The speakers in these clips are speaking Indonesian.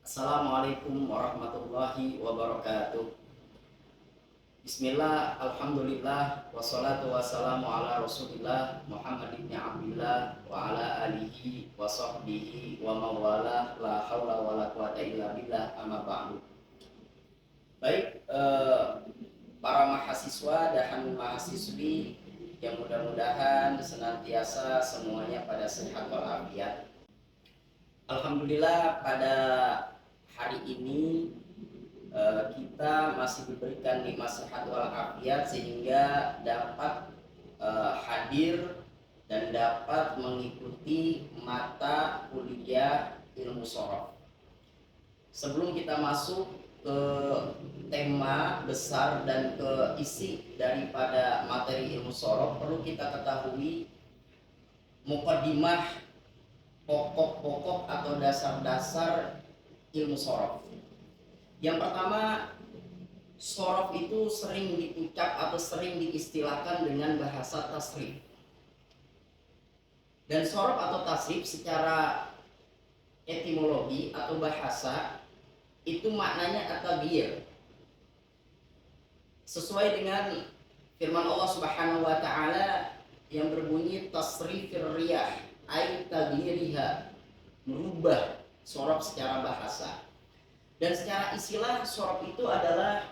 Assalamualaikum warahmatullahi wabarakatuh. Bismillah, alhamdulillah, wassalatu wassalamu ala rasulillah Muhammad ibn Abdillah wa ala alihi wa sahbihi wa mawala la hawla wa la quwata illa billah amma ba'du. Baik, para mahasiswa dan mahasiswi yang mudah-mudahan senantiasa semuanya pada sehat walafiat. Alhamdulillah pada hari ini kita masih diberikan nikmat sehat walafiat sehingga dapat hadir dan dapat mengikuti mata kuliah ilmu shorof. Sebelum kita masuk ke tema besar dan ke isi daripada materi ilmu shorof, perlu kita ketahui muqaddimah pokok-pokok atau dasar-dasar ilmu shorof. Yang pertama, shorof itu sering diucap atau sering diistilahkan dengan bahasa tasrif. Dan shorof atau tasrif secara etimologi atau bahasa itu maknanya at-taghyir. Sesuai dengan firman Allah Subhanahu wa taala yang berbunyi tasrifir riyah, ay taghyiriha, merubah shorof secara bahasa. Dan secara istilah shorof itu adalah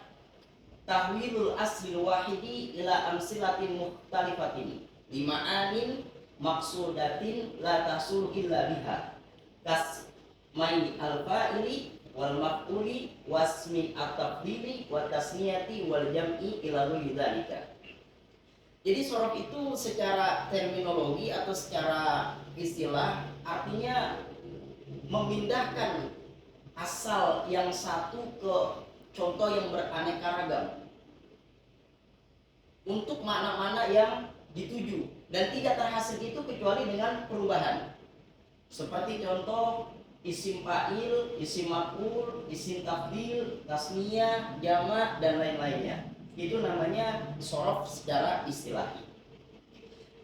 tahwilul aslil wahidi ila amsilatin mukhtalifatin lima'anin maksudatin la tasul illa biha kas maini al-fa'ili wal maf'uli wasmi at-tafdili wa tasniyati wal jam'i ila ghairi dzalika. Jadi shorof itu secara terminologi atau secara istilah artinya memindahkan asal yang satu ke contoh yang beraneka ragam untuk makna-makna yang dituju, dan tidak terhasil itu kecuali dengan perubahan. Seperti contoh isim fa'il, isim maf'ul, isim tafdil, tasniyah, jamak dan lain-lainnya. Itu namanya shorof secara istilahi.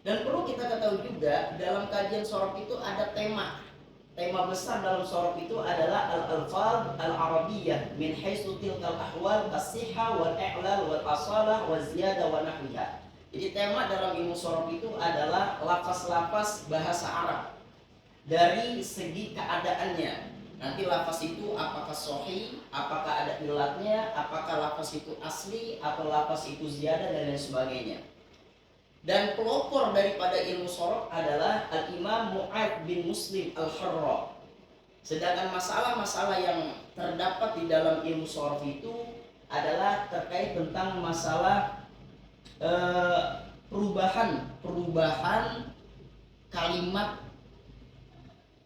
Dan perlu kita ketahui juga dalam kajian shorof itu ada tema. Tema besar dalam shorof itu adalah al-alfaz al-arabiyyah min haitsu tilkal ahwal as-sihha wal i'lal wal asalah wal ziyadah wa nahwiha. Jadi tema dalam ilmu shorof itu adalah lafaz-lafaz bahasa Arab dari segi keadaannya. Nanti lafaz itu apakah sahih, apakah ada ilatnya, apakah lafaz itu asli atau lafaz itu ziyadah dan lain sebagainya. Dan pelopor daripada ilmu shorof adalah Al-Imam Mu'ad bin Muslim Al-Harra. Sedangkan masalah-masalah yang terdapat di dalam ilmu shorof itu adalah terkait tentang masalah perubahan kalimat,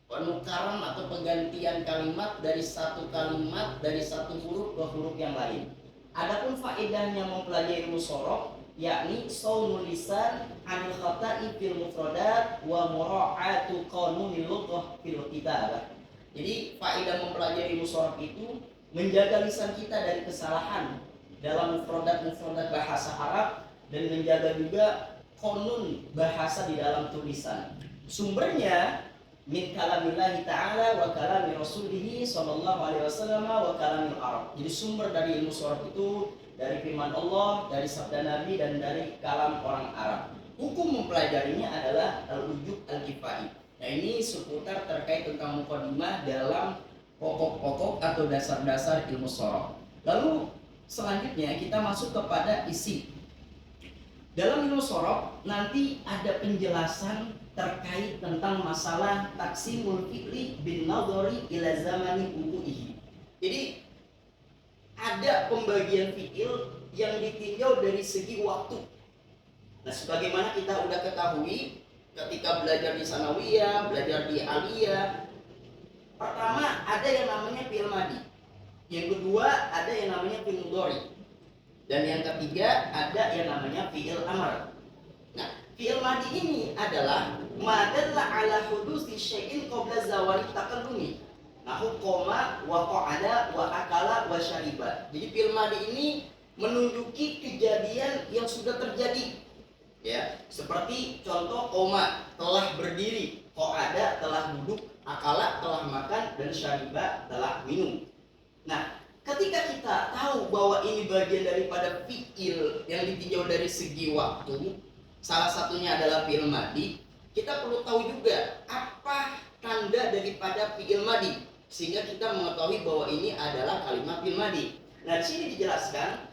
penukaran atau penggantian kalimat dari satu kalimat dari satu huruf ke huruf yang lain. Adapun faedahnya mempelajari ilmu shorof yakni saunul lisan anil khata'i fil mufradat wa mura'atu qanunil lughah fil kitabah. Jadi faedah mempelajari ilmu shorof itu menjaga lisan kita dari kesalahan dalam mufradat bahasa Arab dan menjaga juga qanun bahasa di dalam tulisan. Sumbernya min kalamillahi ta'ala wa kalami rasulihi sallallahu alaihi wasallam wa kalamil Arab. Jadi sumber dari ilmu shorof itu dari firman Allah, dari sabda Nabi dan dari kalam orang Arab. Hukum mempelajarinya adalah al-ujub al-kifai. Nah, ini seputar terkait tentang muqaddimah dalam pokok-pokok atau dasar-dasar ilmu shorof. Lalu selanjutnya kita masuk kepada isi. Dalam ilmu shorof nanti ada penjelasan terkait tentang masalah taksimul fi'li bin nadhari ila zamani wuqu'ihi. Jadi ada pembagian fi'il yang ditinjau dari segi waktu. Nah, sebagaimana kita udah ketahui ketika belajar di sanawiyah, belajar di aliyah, pertama ada yang namanya fi'il madi, yang kedua ada yang namanya fi'il mudhari, dan yang ketiga ada yang namanya fi'il amr. Nah, fi'il madi ini adalah madalla ala hudusi syai'in qabla zawali takallumi. Nahu koma wa qa'ada wa akala wa syariba. Jadi fi'il madi ini menunjuki kejadian yang sudah terjadi. Ya, seperti contoh koma telah berdiri, qa'ada telah duduk, akala telah makan dan syariba telah minum. Nah, ketika kita tahu bahwa ini bagian daripada fi'il yang ditinjau dari segi waktu, salah satunya adalah fi'il madi, kita perlu tahu juga apa tanda daripada fi'il madi sehingga kita mengetahui bahwa ini adalah kalimat fi'il madi. Nah, di sini dijelaskan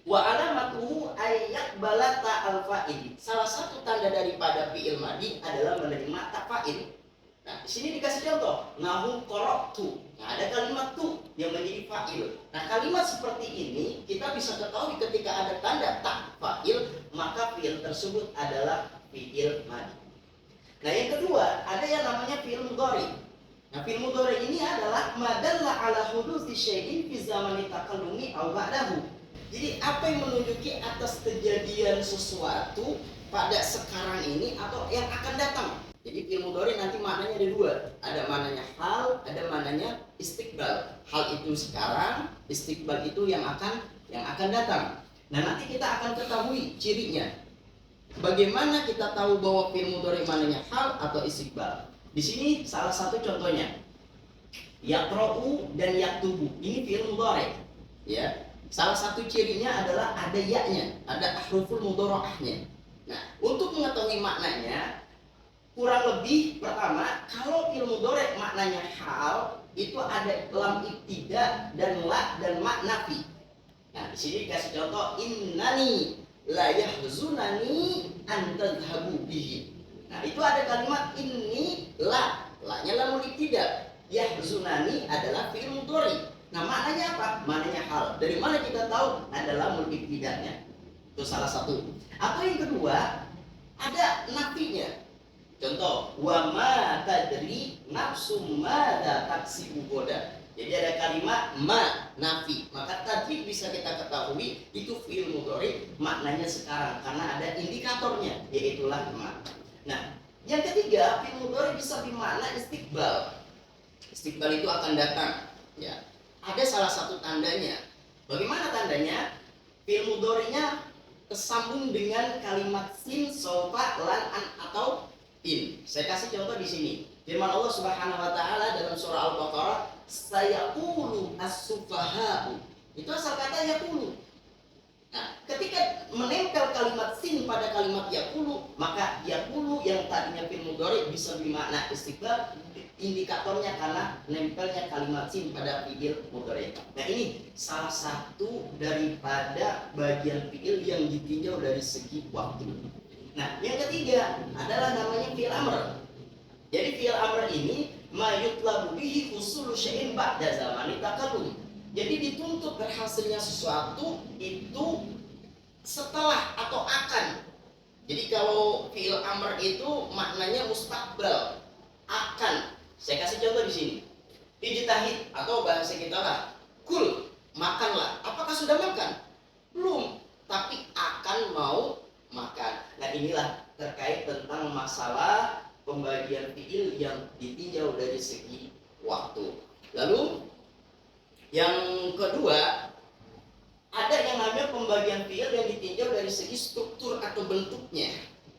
wa alamatuhu ayyak balata al fa'il. Salah satu tanda daripada fi'il madi adalah menerima tak fa'il. Nah, di sini dikasih contoh, nahu qara'tu. Nah, ada kalimat tu yang menjadi fa'il. Nah, kalimat seperti ini kita bisa ketahui ketika ada tanda tak fa'il, maka fi'il tersebut adalah fi'il madi. Nah, yang kedua, ada yang namanya fi'il mudhari. Nah, fi'il mudhari ini adalah madalla ala hudusi syai'in fi zamani takallumi aw ba'dahu. Jadi, apa yang menunjuki atas kejadian sesuatu pada sekarang ini atau yang akan datang. Jadi fi'il mudhari nanti maknanya ada dua. Ada maknanya hal, ada maknanya istiqbal. Hal itu sekarang, istiqbal itu yang akan datang. Nah, nanti kita akan ketahui cirinya. Bagaimana kita tahu bahwa fi'il mudhari maknanya hal atau istiqbal? Di sini salah satu contohnya. Yaqra'u dan yaktubu. Ini fi'il mudhari. Ya. Salah satu cirinya adalah ada ya-nya, ada ahruful mudhara'ahnya. Nah, untuk mengetahui maknanya kurang lebih pertama, kalau fi'il mudhari maknanya hal, itu ada lam ibtida dan la dan makna fi. Nah, di sini dikasih contoh innani la yahzunani an tadhhabu bihi. Nah, itu ada kalimat inni la, la-nya lamul ibtida. Yahzunani adalah fi'il mudhari. Nah, maknanya apa? Maknanya hal. Dari mana kita tahu? Adalah lamul ibtidanya. Itu salah satu. Atau yang kedua, ada nafinya. Contoh, wa ma tadri nafsu madza taksibu goda. Jadi ada kalimat ma nafi. Maka tadi bisa kita ketahui itu fi'il mudhari maknanya sekarang karena ada indikatornya yaitu la ma. Nah, yang ketiga, fi'il mudhari bisa bermakna istiqbal. Istiqbal itu akan datang, ya. Ada salah satu tandanya. Bagaimana tandanya? Fi'il mudhari'nya tersambung dengan kalimat sin, sofa, lan, an atau in. Saya kasih contoh di sini. Firman Allah Subhanahu wa taala dalam surah Al-Baqarah, sayaqulu as-sufaha'u. Itu asal kata yaqulu. Nah, ketika menempel kalimat sin pada kalimat yaqulu, maka yaqulu yang tadinya fi'il mudhari bisa bermakna istiqbal, indikatornya karena nempelnya kalimat sin pada fi'il mudhari. Nah, ini salah satu daripada bagian fi'il yang ditinjau dari segi waktu. Nah, yang ketiga adalah namanya fi'il amr. Jadi fi'il amr ini ma yutlabu bihi husulu syai'in ba'da zamani takallum. Jadi dituntut berhasilnya sesuatu itu setelah atau akan. Jadi kalau fi'il amr itu maknanya mustaqbal, akan. Saya kasih contoh di sini. Ijtahid atau bahasa kita lah, kul, makanlah. Apakah sudah makan? Belum, tapi akan mau makan. Nah, inilah terkait tentang masalah pembagian fi'il yang ditinjau dari segi waktu. Lalu yang kedua, ada yang namanya pembagian fi'il yang ditinjau dari segi struktur atau bentuknya.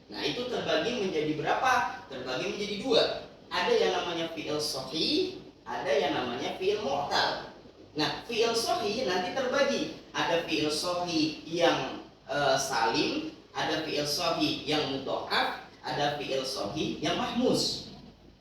Nah, itu terbagi menjadi berapa? Terbagi menjadi dua. Ada yang namanya fi'il sahih, ada yang namanya fi'il mu'tal. Nah, fi'il sahih nanti terbagi. Ada fi'il sahih yang salim, ada fi'il sahih yang mudha'af, ada fi'il sahih yang mahmuz.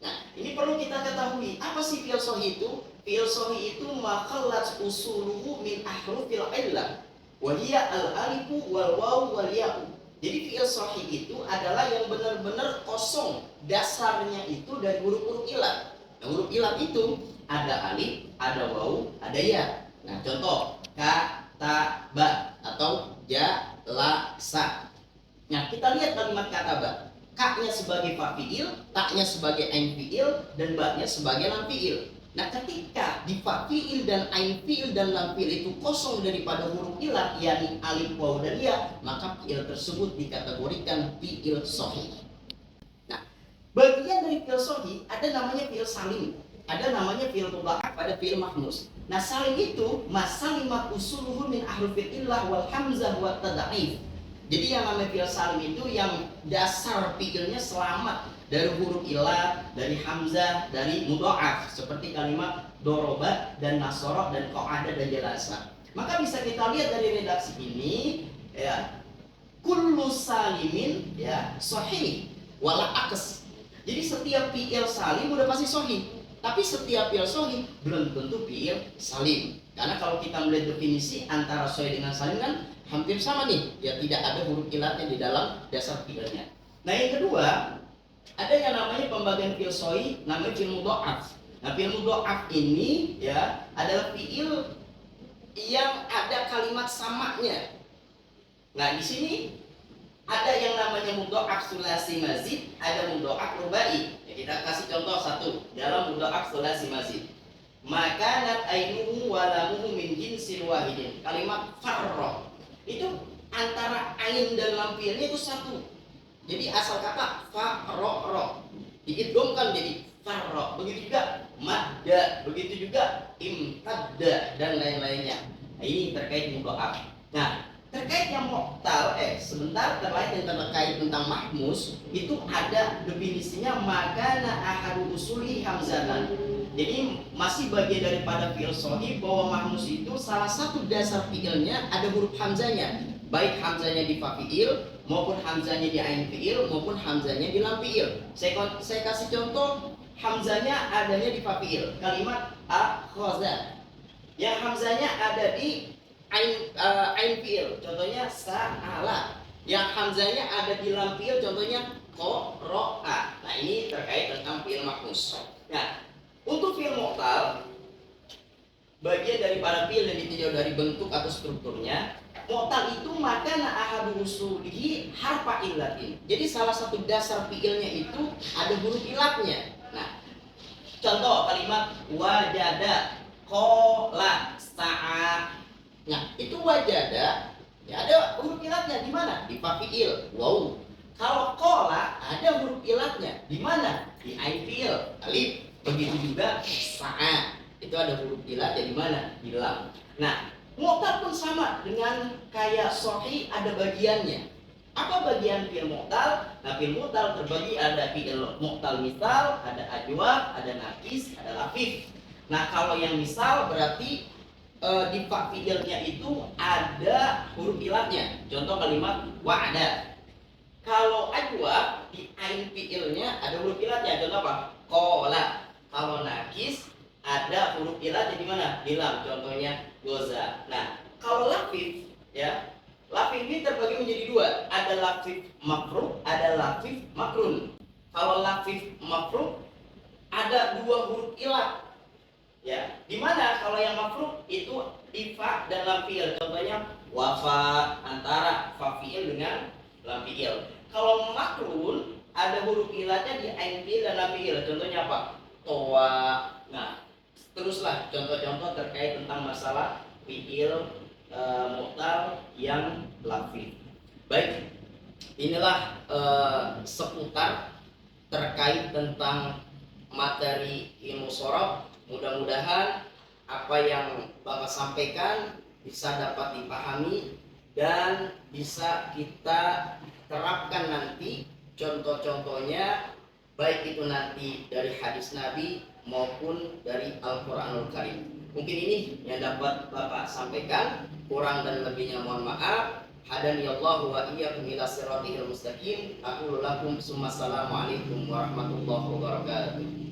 Nah, ini perlu kita ketahui. Apa sih fi'il sahih itu? Fi'il sahih itu makhallat usuluhu min ahrufil illah wa hiya al-alifu wal wawu wal ya'u. Jadi fi'il sahih itu adalah yang benar-benar kosong. Dasarnya itu dari huruf-huruf ilat. Nah, huruf ilat itu ada alif, ada wawu, ada ya. Nah, contoh kataba atau jalasa. Nah, kita lihat kalimat kataba. Ka-nya sebagai fa'il, ta-nya sebagai ain fi'il, dan ba-nya sebagai lam fi'il. Nah, ketika di fa'il dan ain fi'il dan lam fi'il itu kosong daripada huruf ilat, yakni alif, waw, dan ya, maka fi'il tersebut dikategorikan fi'il sahih. Nah, bagian dari fi'il sahih ada namanya fi'il salim, ada namanya fi'il mudha'af, ada fi'il mahmuz. Nah, salim itu masalimat usuluhu min ahrufil illah wal hamzah wa tad'if. Jadi yang namanya fi'il salim itu yang dasar fi'ilnya selamat dari huruf ilat, dari hamzah, dari mudha'af seperti kalimat doroba dan nasoro dan qa'ada dan jalasa. Maka bisa kita lihat dari redaksi ini ya, kullu salimin ya sahih wala aks. Jadi setiap fi'il salim udah pasti sahih. Tapi setiap fi'il sahih belum tentu fi'il salim. Karena kalau kita melihat definisi antara sahih dengan salim kan hampir sama nih. Ya tidak ada huruf ilatnya di dalam dasar fi'ilnya. Nah yang kedua, ada yang namanya pembagian fi'il sahih, namanya fi'il mudha'af. Nah fi'il mudha'af ini ya adalah fi'il yang ada kalimat samanya. Nah di sini ada yang namanya mudha'af sulasi mazid, ada mudha'af rubai. Ya, kita kasih contoh satu dalam mudha'af sulasi mazid. Makanat ainuhu walamuhu min jinsil wahidin. Kalimat farra itu antara ain dan lam fi'ilnya itu satu. Jadi asal kata farra diidghamkan jadi farra. Begitu juga madda, begitu juga imtadda dan lain-lainnya. Nah, ini terkait mudha'af. Nah, terkait yang mu'tal, sebentar terkait yang terkait tentang mahmus itu ada definisinya makana ahadu usuli hamzatan. Jadi masih bagian daripada fi'il sahih bahwa mahmus itu salah satu dasar fi'ilnya ada huruf hamzanya, baik hamzanya di fa fi'il maupun hamzanya di ain fi'il maupun hamzanya di lam fi'il. Saya kasih contoh hamzanya adanya di fa fi'il, kalimat akhadha. Yang hamzanya ada di ain fi'il, contohnya sa'ala. Yang hamzanya ada di lam fi'il, contohnya qara'a. Nah, ini terkait tentang fi'il mahmus. Nah, untuk fi'il mu'tal, bagian daripada fi'il yang ditinjau dari bentuk atau strukturnya, mu'tal itu makana ahadu usulihi harfa illatin. Jadi salah satu dasar fi'ilnya itu ada huruf ilatnya. Nah, contoh kalimat wajada, qala, sa'a. Nah, itu wajada ya ada huruf ilatnya di mana? Di fa fi'il, waw. Kalau qala ada huruf ilatnya di mana? Di ain fi'il, alif. Begitu juga sa'a, itu ada huruf ilatnya di mana? Di lam. Nah, mu'tal pun sama dengan kayak sahih ada bagiannya. Apa bagian fi'il mu'tal? Nah, fi'il mu'tal terbagi ada fi'il mu'tal misal, ada ajwab, ada nakis, ada lafif. Nah, kalau yang misal berarti di fa fi'ilnya itu ada huruf ilatnya. Contoh kalimat wa'ada. Kalau ajwab di ain fi'ilnya ada huruf ilatnya. Contoh apa? Qala. Kalau nakis ada huruf ilatnya di mana? Di lam. Contohnya goza. Nah, kalau lafif ya, lafif ini terbagi menjadi dua. Ada lafif mafruq, ada lafif makrun. Kalau lafif mafruq ada dua huruf ilat. Ya, di mana kalau yang mafruq itu di fa dan lam fi'il. Contohnya wafa, antara fa fi'il dengan lam fi'il. Kalau makrun ada huruf ilatnya di ain fi'il dan lam fi'il. Contohnya apa? Towa. Nah, teruslah contoh-contoh terkait tentang masalah fi'il mu'tal yang lafif. Baik, inilah seputar terkait tentang materi ilmu sorof. Mudah-mudahan apa yang Bapak sampaikan bisa dapat dipahami dan bisa kita terapkan nanti contoh-contohnya, baik itu nanti dari hadis Nabi maupun dari Al-Quranul Karim. Mungkin ini yang dapat Bapak sampaikan, kurang dan lebihnya mohon maaf. Hadani Allah wa iyyakum ila siratal mustaqim. Aku lakum summa assalamu alaikum warahmatullahi wabarakatuh.